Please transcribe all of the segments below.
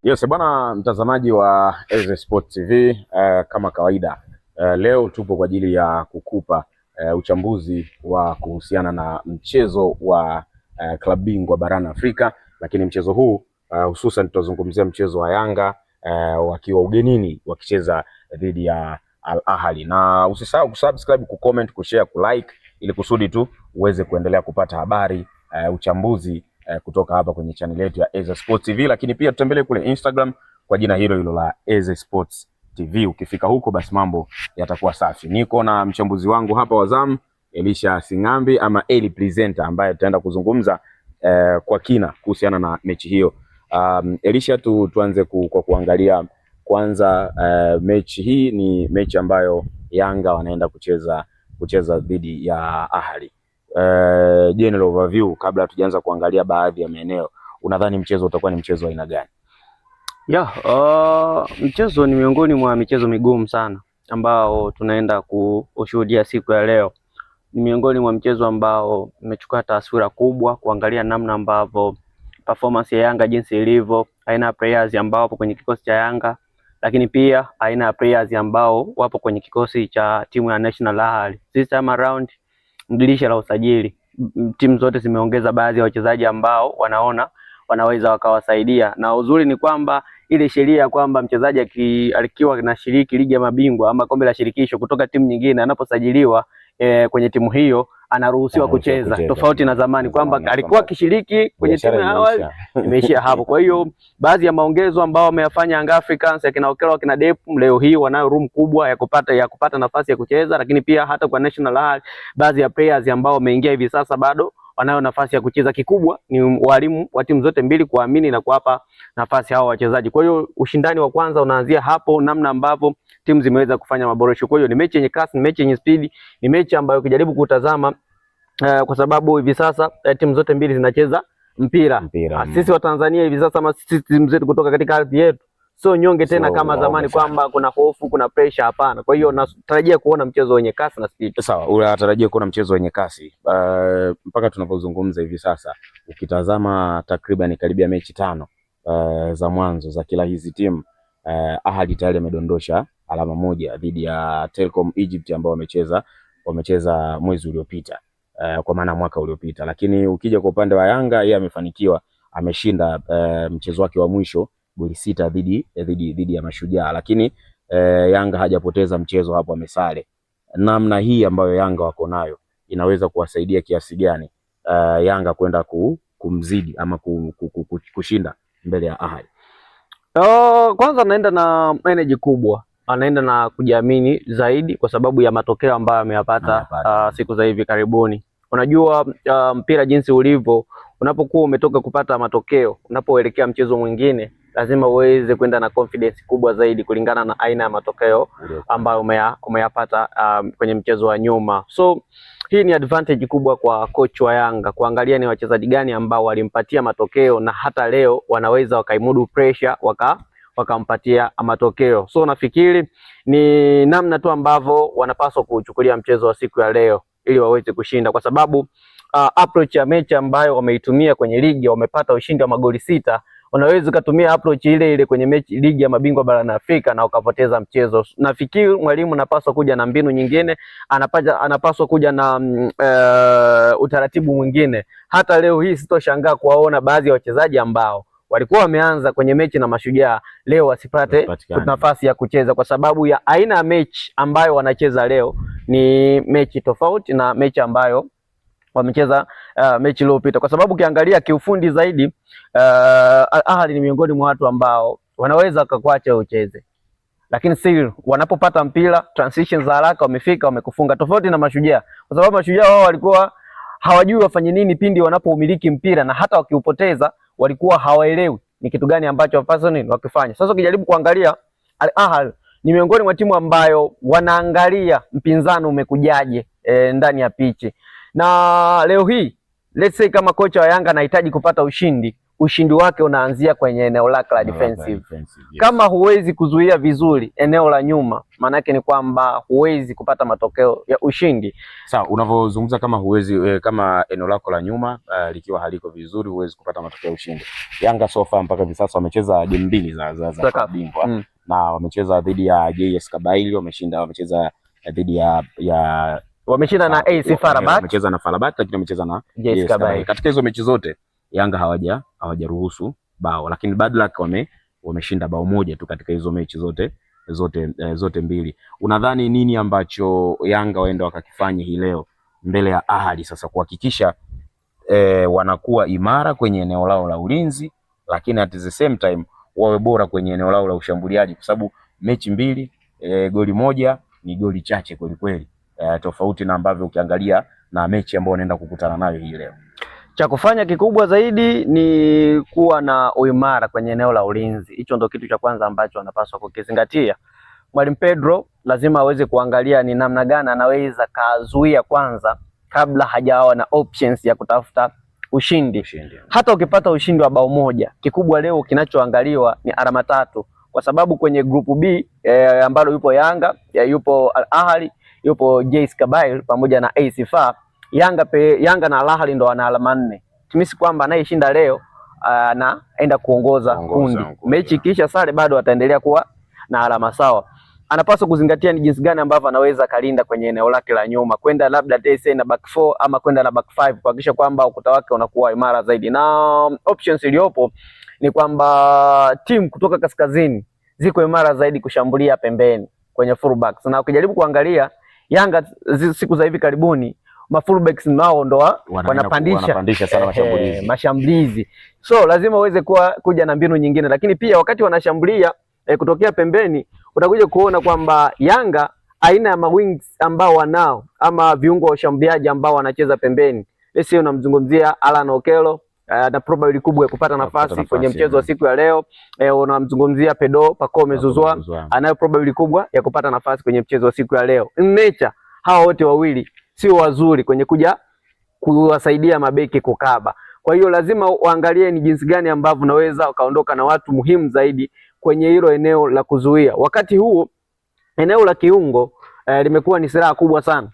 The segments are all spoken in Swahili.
Yes, bwana mtazamaji wa Eze Sport TV, kama kawaida leo tupo kwa ajili ya kukupa uchambuzi wa kuhusiana na mchezo wa klabu bingwa barani Afrika, lakini mchezo huu hususan tutazungumzia mchezo wa Yanga wakiwa ugenini wakicheza dhidi ya Al Ahly, na usisahau kusubscribe, kucomment, kushare, kulike ili kusudi tu uweze kuendelea kupata habari uchambuzi kutoka hapa kwenye channel yetu ya Eze Sports TV, lakini pia tutembelee kule Instagram kwa jina hilo hilo la Eze Sports TV. Ukifika huko basi mambo yatakuwa safi. Niko na mchambuzi wangu hapa wa zamu Elisha Singambi ama Eli Presenter, ambaye tutaenda kuzungumza kwa kina kuhusiana na mechi hiyo. Elisha, tuanze kwa kuangalia kwanza, mechi hii ni mechi ambayo Yanga wanaenda kucheza dhidi ya Ahly. General overview kabla hatujaanza kuangalia baadhi ya maeneo, unadhani mchezo utakuwa ni mchezo wa aina gani? Mchezo ni miongoni mwa michezo migumu sana ambao tunaenda kushuhudia siku ya leo. Ni miongoni mwa mchezo ambao umechukua taswira kubwa, kuangalia namna ambavyo performance ya Yanga jinsi ilivyo, aina ya players ambao wapo kwenye kikosi cha Yanga, lakini pia aina ya players ambao wapo kwenye kikosi cha timu ya National Ahly. This time around dirisha la usajili, timu zote zimeongeza baadhi ya wachezaji ambao wanaona wanaweza wakawasaidia, na uzuri ni kwamba ile sheria ya kwamba mchezaji akiwa anashiriki ligi ya mabingwa ama kombe la shirikisho kutoka timu nyingine anaposajiliwa kwenye timu hiyo anaruhusiwa kucheza, tofauti na zamani kwamba alikuwa akishiriki kwenye timu ya awali imeishia hapo. Kwa hiyo baadhi ya maongezo ambao wameyafanya Young Africans akina Okello akina Depu, leo hii wanayo room kubwa ya kupata nafasi ya kucheza, lakini pia hata kwa National Ahly baadhi ya players ambao wameingia hivi sasa bado wanayo nafasi ya kucheza. Kikubwa ni walimu wa timu zote mbili kuamini na kuwapa nafasi hao wachezaji. Kwa hiyo ushindani wa kwanza unaanzia hapo, namna ambavyo timu zimeweza kufanya maboresho. Kwa hiyo ni mechi yenye kasi, ni mechi yenye speed, ni mechi ambayo ukijaribu kutazama kwa sababu hivi sasa timu zote mbili zinacheza mpira. Sisi wa Tanzania hivi sasa, sisi timu zetu kutoka katika ardhi yetu sio nyonge tena kama zamani kwamba kuna hofu, kuna pressure. Hapana. Kwa hiyo natarajia kuona mchezo wenye kasi na speed. Sawa, unatarajia kuona mchezo wenye kasi. Mpaka tunapozungumza hivi sasa ukitazama takriban karibia mechi 5 za mwanzo za kila hizi timu, Ahly tayari amedondosha alama moja dhidi ya Telecom Egypt ambao wamecheza mwezi uliopita, kwa maana mwaka uliopita. Lakini ukija kwa upande wa Yanga, yeye amefanikiwa, ameshinda mchezo wake wa mwisho goli 6 dhidi ya Mashujaa, lakini Yanga hajapoteza mchezo hapo, amesare. Namna hii ambayo Yanga wako nayo inaweza kuwasaidia kiasi gani Yanga kwenda kumzidi ama kushinda mbele ya Ahly? Kwanza anaenda na energy kubwa, anaenda na kujiamini zaidi kwa sababu ya matokeo ambayo ameyapata siku za hivi karibuni. Unajua mpira jinsi ulivyo, unapokuwa umetoka kupata matokeo, unapoelekea mchezo mwingine lazima uweze kwenda na confidence kubwa zaidi kulingana na aina ya matokeo ambayo umeyapata kwenye mchezo wa nyuma. So hii ni advantage kubwa kwa coach wa Yanga kuangalia ni wachezaji gani ambao walimpatia matokeo na hata leo wanaweza wakaimudu pressure wakampatia matokeo. So nafikiri ni namna tu ambavyo wanapaswa kuchukulia mchezo wa siku ya leo ili waweze kushinda, kwa sababu approach ya mechi ambayo wameitumia kwenye ligi, wamepata ushindi wa magoli 6. Unaweza kutumia approach ile ile kwenye mechi ligi ya mabingwa barani Afrika na ukapoteza mchezo. Nafikiri mwalimu anapaswa kuja na mbinu nyingine, anapaswa kuja na utaratibu mwingine. Hata leo hii sitoshangaa kuwaona baadhi ya wachezaji ambao walikuwa wameanza kwenye mechi na Mashujaa leo wasipate nafasi ya kucheza, kwa sababu ya aina ya mechi ambayo wanacheza leo ni mechi tofauti na mechi ambayo wamecheza mechi iliyopita, kwa sababu ukiangalia kiufundi zaidi Ahly ni miongoni mwa watu ambao wanaweza kukuacha ucheze, lakini si wanapopata mpira transition za haraka wamefika wamekufunga, tofauti na Mashujaa, kwa sababu Mashujaa wao walikuwa hawajui wafanye nini pindi wanapoumiliki mpira, na hata wakiupoteza walikuwa hawaelewi ni kitu gani ambacho wapaswa nini wakifanya. Sasa ukijaribu kuangalia Ahly ni miongoni mwa timu ambayo wanaangalia mpinzani umekujaje ndani ya pichi. Na leo hii let's say kama kocha wa Yanga anahitaji kupata ushindi, ushindi wake unaanzia kwenye eneo lake la defensive. Yes. Kama huwezi kuzuia vizuri eneo la nyuma, maana yake ni kwamba huwezi kupata matokeo ya ushindi. Sawa, unavyozungumza kama huwezi kama eneo lako la nyuma likiwa haliko vizuri, huwezi kupata matokeo ya ushindi. Yanga so far mpaka hivi sasa wamecheza game mbili za bingwa na wamecheza dhidi ya JS Kabylie, wamecheza dhidi ya wameshinda na AC Farabat, wamecheza na Farabat, lakini wamecheza na JS Kabylie. Katika hizo mechi zote Yanga hawajaruhusu bao, lakini bad luck wameshinda bao moja tu katika hizo mechi zote mbili. Unadhani nini ambacho Yanga waenda wakakifanya hii leo mbele ya Ahali sasa kuhakikisha wanakuwa imara kwenye eneo lao la ulinzi, lakini at the same time wawe bora kwenye eneo lao la ushambuliaji, kwa sababu mechi mbili goli moja ni goli chache kweli kweli, tofauti na ambavyo ukiangalia na mechi ambayo wanaenda kukutana nayo hii leo. Cha kufanya kikubwa zaidi ni kuwa na uimara kwenye eneo la ulinzi. Hicho ndo kitu cha kwanza ambacho anapaswa kukizingatia. Mwalimu Pedro lazima aweze kuangalia ni namna gani anaweza kazuia kwanza kabla hajawa na options ya kutafuta ushindi. Hata ukipata ushindi wa bao moja, kikubwa leo kinachoangaliwa ni alama 3, kwa sababu kwenye grupu B ambalo yupo Yanga, yupo Al Ahly, yupo JS Kabylie pamoja na AC FAR. Yanga na Al Ahly ndo wana alama 4. Tumisi kwamba anayeshinda leo anaenda kuongoza kundi. Mechi kisha sare bado ataendelea kuwa na alama sawa. Anapaswa kuzingatia ni jinsi gani ambavyo anaweza kalinda kwenye eneo lake la nyuma, kwenda labda TSA na back 4 ama kwenda na back 5 kuhakikisha kwamba ukuta wake unakuwa imara zaidi. Na options iliyopo ni kwamba timu kutoka kaskazini ziko imara zaidi kushambulia pembeni kwenye fullbacks. Na ukijaribu kuangalia Yanga siku za hivi karibuni fullbacks nao ndo wanapandisha sana mashambulizi. So lazima uweze kuja na mbinu nyingine, lakini pia wakati wanashambulia kutokea pembeni utakuja kuona kwamba Yanga aina ya mawings ambao wanao ama viungo wa ushambuliaji ambao wanacheza pembeni. Leo unamzungumzia Alan Okello na probability kubwa ya kupata nafasi kwenye mchezo wa siku ya leo. Unamzungumzia Pedro Pacome Zouzoua, anayo probability kubwa ya kupata nafasi kwenye mchezo wa siku ya leo. Nature hao wote wawili sio wazuri kwenye kuja kuwasaidia mabeki kukaba. Kwa hiyo lazima uangalie ni jinsi gani ambavyo unaweza ukaondoka na watu muhimu zaidi kwenye hilo eneo la kuzuia. Wakati huu eneo la kiungo limekuwa ni silaha kubwa sana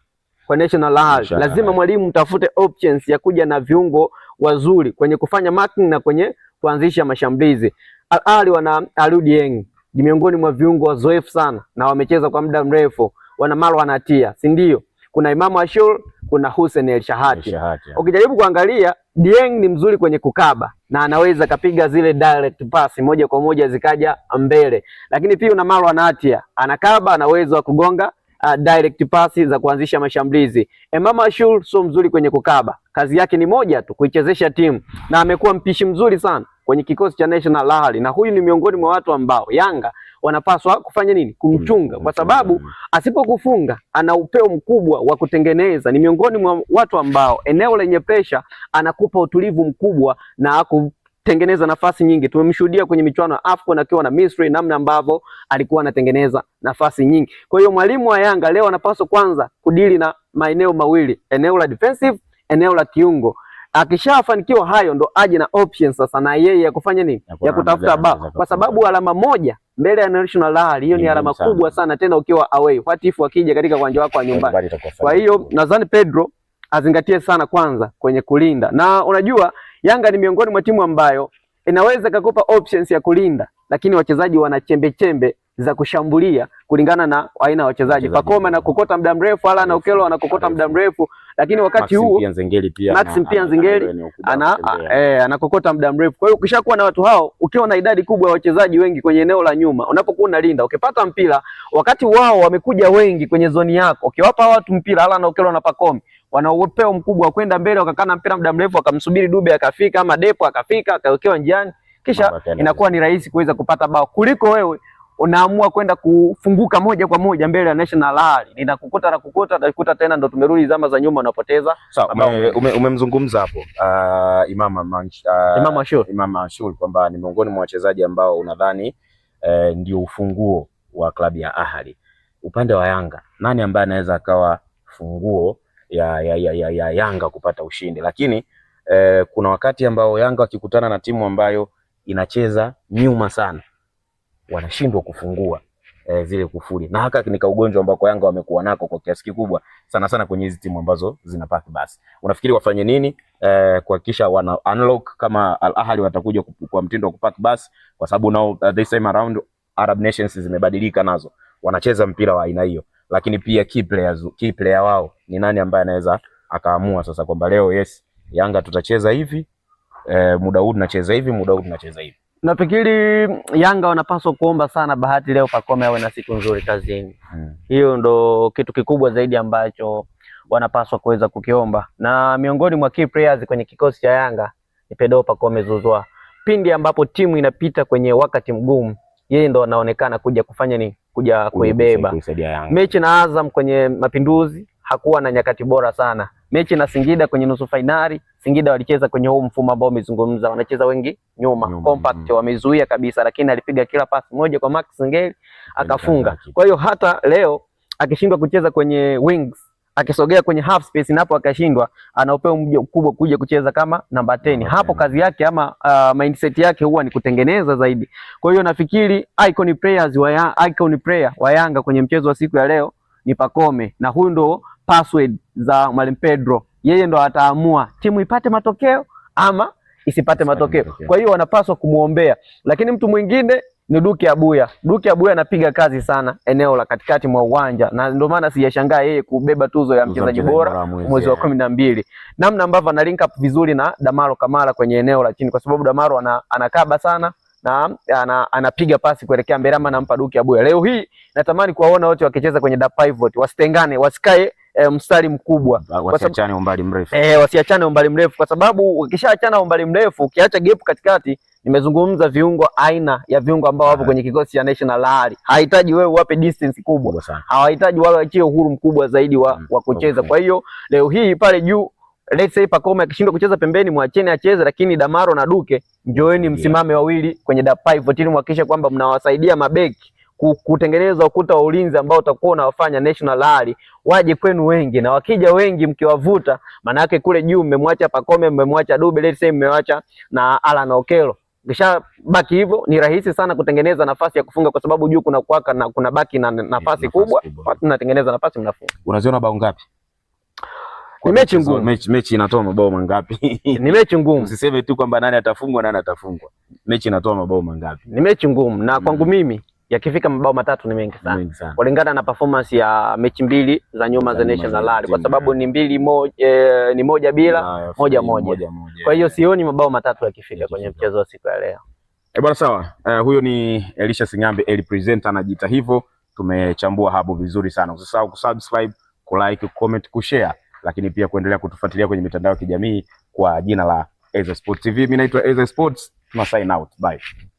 kwa National Ahly. Lazima mwalimu mtafute options ya kuja na viungo wazuri kwenye kufanya marking na kwenye kuanzisha mashambulizi. Al Ahly wana Aliou Dieng, ni miongoni mwa viungo wazoefu sana na wamecheza kwa muda mrefu. Wana Marwan Atia, si ndio? Kuna Imam Ashur, kuna Hussein El Shahati. Ukijaribu kuangalia Dieng ni mzuri kwenye kukaba na anaweza kapiga zile direct pass moja kwa moja zikaja mbele. Lakini pia una Marwan Atia, anakaba, anaweza wa kugonga direct pass za kuanzisha mashambulizi. Imam Ashur sio mzuri kwenye kukaba. Kazi yake ni moja tu, kuichezesha timu, na amekuwa mpishi mzuri sana kwenye kikosi cha National Ahly, na huyu ni miongoni mwa watu ambao Yanga wanapaswa kufanya nini? Kumchunga, kwa sababu asipokufunga ana upeo mkubwa wa kutengeneza. Ni miongoni mwa watu ambao eneo lenye pressure anakupa utulivu mkubwa na kutengeneza nafasi nyingi. Tumemshuhudia kwenye michuano ya AFCON akiwa na Misri, namna ambavyo alikuwa anatengeneza nafasi nyingi. Kwa hiyo mwalimu wa Yanga leo anapaswa kwanza kudili na maeneo mawili, eneo la defensive, eneo la kiungo. Akishafanikiwa hayo ndo aje na options sasa na yeye ya kufanya nini? Ya kutafuta bao, kwa sababu alama moja mbele ya National Ahly hiyo ni alama kubwa sana, tena ukiwa away. What if wakija katika uwanja wako wa nyumbani? Kwa hiyo nadhani Pedro azingatie sana kwanza kwenye kulinda, na unajua Yanga ni miongoni mwa timu ambayo inaweza kukupa options ya kulinda, lakini wachezaji wana chembe chembe za kushambulia kulingana na aina ya wachezaji. Pacome na kokota muda mrefu, Alan Okello anakokota muda mrefu, lakini wakati huu Maxim pia Nzengeli anakokota muda mrefu. Kwa hiyo ukishakuwa na watu hao, ukiwa na idadi kubwa ya wachezaji wengi kwenye eneo la nyuma, unapokuwa unalinda, ukipata mpira wakati wao wamekuja wengi kwenye zoni yako, ukiwapa watu mpira, Alan Okello na Pacome wana upeo mkubwa wa kwenda mbele, wakakana mpira muda mrefu, wakamsubiri Dube akafika ama Depo akafika akawekewa njiani, kisha inakuwa ni rahisi kuweza kupata bao kuliko wewe unaamua kwenda kufunguka moja kwa moja mbele ya National Ahly. Ninakukuta na kukuta tena, ndo tumerudi zama za nyuma, unapoteza. Sawa, umemzungumza hapo Imam Ashur kwamba ni miongoni mwa wachezaji ambao unadhani ndio ufunguo wa klabu ya Ahly. Upande wa Yanga, nani ambaye anaweza akawa funguo ya Yanga kupata ushindi? Lakini kuna wakati ambao Yanga wakikutana na timu ambayo inacheza nyuma sana wanashindwa kufungua zile kufuli, na haka ni ugonjwa ambao Yanga wamekuwa nako kwa kiasi kikubwa sana sana kwenye hizi timu ambazo zinapack basi. Unafikiri wafanye nini kuhakikisha wana unlock kama Al Ahly watakuja kwa mtindo wa kupack basi, kwa sababu now this time around Arab nations zimebadilika, nazo wanacheza mpira wa aina hiyo, lakini pia key player wao ni nani ambaye anaweza akaamua sasa kwamba leo yes Yanga tutacheza hivi, muda huu tunacheza hivi, muda huu tunacheza hivi. Nafikiri Yanga wanapaswa kuomba sana bahati leo Pacome awe na siku nzuri kazini. Hiyo ndo kitu kikubwa zaidi ambacho wanapaswa kuweza kukiomba. Na miongoni mwa key players kwenye kikosi cha Yanga ni Pedro Pacome Zouzoua. Pindi ambapo timu inapita kwenye wakati mgumu, yeye ndo anaonekana kuja kufanya ni kuja kuibeba. Mechi na Azam kwenye Mapinduzi hakuwa na nyakati bora sana. Mechi na Singida kwenye nusu fainali, Singida walicheza kwenye huu mfumo ambao umezungumza, wanacheza wengi nyuma compact, wamezuia kabisa, lakini alipiga kila pasi moja kwa Max Ngeli akafunga. Kwa hiyo hata leo akishindwa kucheza kwenye wings, akisogea kwenye half space napo akashindwa, ana upeo mkubwa kuja kucheza kama namba 10. Hapo kazi yake ama mindset yake huwa ni kutengeneza zaidi. Kwa hiyo nafikiri icon player wa Yanga kwenye mchezo wa siku ya leo ni Pacome, na huyu ndo password za Mwalimu Pedro. Yeye ndo ataamua timu ipate matokeo ama isipate matokeo. Kwa hiyo wanapaswa kumuombea. Lakini mtu mwingine ni Duke Abuya. Duke Abuya anapiga kazi sana eneo la katikati mwa uwanja, na ndio maana sijashangaa yeye kubeba tuzo ya mchezaji bora mwezi wa 12. Namna ambavyo ana link up vizuri na Damaro Kamara kwenye eneo la chini, kwa sababu Damaro anakaba sana na anapiga pasi kuelekea mbele, ama nampa Duke Abuya. Leo hii natamani kuwaona wote wakicheza kwenye da pivot, wasitengane, wasikae mstari mkubwa, wasiachane umbali mrefu. Wasiachane umbali mrefu, kwa sababu ukishaachana umbali mrefu, ukiacha gap katikati, nimezungumza viungo, aina ya viungo ambao wapo kwenye kikosi cha National Ahly, hahitaji wewe uwape distance kubwa, hawahitaji wao waachie uhuru mkubwa zaidi wa kucheza. Kwa hiyo leo hii pale juu, let's say Pacome akishindwa kucheza pembeni, mwacheni acheze, lakini Damaro na Duke njoeni msimame wawili kwenye da pivot, ili muhakikishe kwamba mnawasaidia mabeki kutengeneza ukuta wa ulinzi ambao utakuwa unawafanya National Ahly waje kwenu wengi, na wakija wengi mkiwavuta, maana yake kule juu mmemwacha Pacome, mmemwacha Dube, let's say mmemwacha na Alan Okello. Kisha baki hivyo, ni rahisi sana kutengeneza nafasi ya kufunga, kwa sababu juu kuna kuaka na kuna baki na nafasi kubwa, watu mnatengeneza nafasi mnafunga. Unaziona bao ngapi? Ni mechi ngumu. Mechi inatoa mabao mangapi? Ni mechi ngumu. Usiseme tu kwamba nani atafungwa nani atafungwa. Mechi inatoa mabao mangapi? Ni mechi ngumu, na kwangu mimi yakifika mabao matatu ni mengi sana. Kulingana na performance ya mechi mbili za nyuma za National Ahly, kwa sababu ni ni moja bila moja. Kwa hiyo sioni mabao matatu yakifika kwenye mchezo wa siku ya leo. Bwana sawa. Huyo ni Elisha Singambe, El Presenter, anajiita hivyo. Tumechambua hapo vizuri sana. Usisahau kusubscribe, kulike, comment, kushare, lakini pia kuendelea kutufuatilia kwenye mitandao ya kijamii kwa jina la Eza Sports TV. Mimi naitwa Eza Sports. Tuna sign out. Bye.